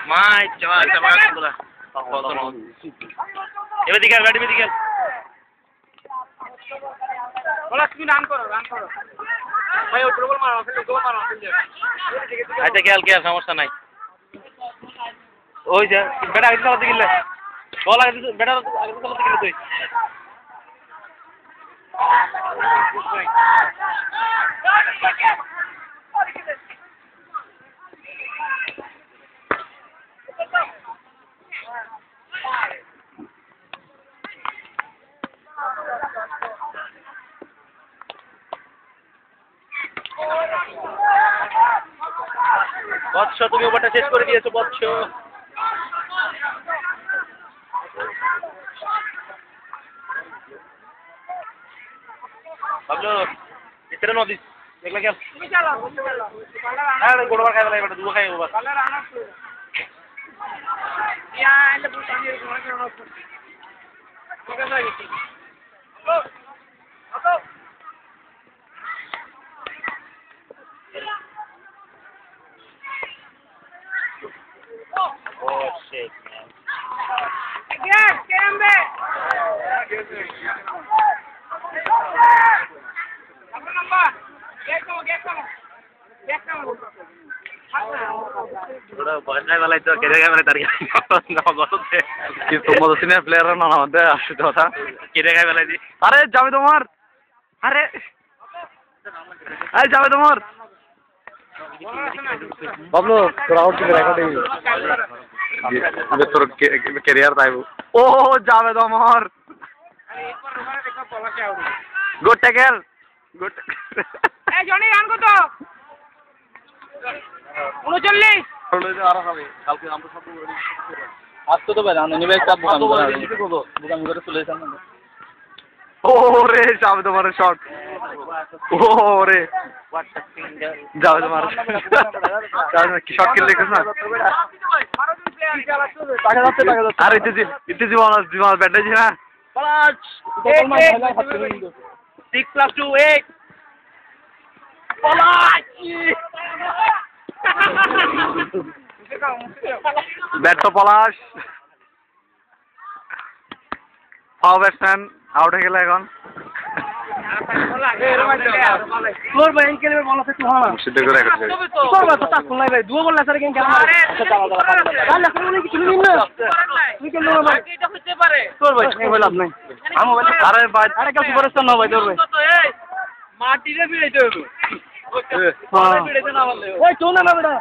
মাই চাবা চাবা গুলা এবার দিকে গাড়ি দিকে বলা তুমি রান করো ভাই ও গোল মারো আচ্ছা কি আর সমস্যা নাই ওই যে বেটা আগে চালাতে গেলে বল আগে বেটা আগে চালাতে গেলে তুই বৎস তুমি ওভারটা শেষ করে দিয়েছো বৎস ভাবলো ভিতরে নদী দেখলে কেন তুমি চালাও হ্যাঁ গোড়বার খাই বলে দুটো খাই ওভার কালার আনা তো ইয়া এন্ড বুঝানি গোড়া করো ওকে যাই গেছি আতো Oh shit, man. Again, Cambe. Apa number? Get come. Udah banyak वाला itu kira-kira mana tadi? Nama gosok deh. Itu modusnya player ना नामदे आशुत होता. Kira-kira वाला ini. अरे जावे तुम्हार. अरे जावे तुम्हार. बाबलो क्राउड की रिकॉर्डिंग ये तो करियर था वो ओ जावेद अमर अरे एक बार रुका देखो बोला क्या हो गुड टैकल गुड ए जॉनी রান কত 39 চলে যা আর হবে কালকে আমরা সব আজ তো ভাই রান নিবে একটা বুকাম করে চলে যান ওরে যাবেদ अमर শট ওরে যাবেদ अमर যাবেদ কি শট কিল দেখছ না টাকা যাচ্ছে আরে ইতে জীবন ব্যান্ডেজ না 6 + 2 8 ব্যাট তো পলাশ ব্যাটসম্যান আউট হয়ে গেল এখন তোর ভাই এনকে বল আছে তুই হলা সিদ্ধ করে রাখছ তোর ভাই তো কোন নাই ভাই দুও বল আছে কেন খেলা তাহলে কোন কি তুমি না তুই কেন না ভাই এটা হতে পারে তোর ভাই কি বল আপনি আমি বলি আরে ভাই আরে কাছে পরিস্থিতি না ভাই তোর ভাই মাটিতে ভিড়াইতে হবে ওই তো না বেটা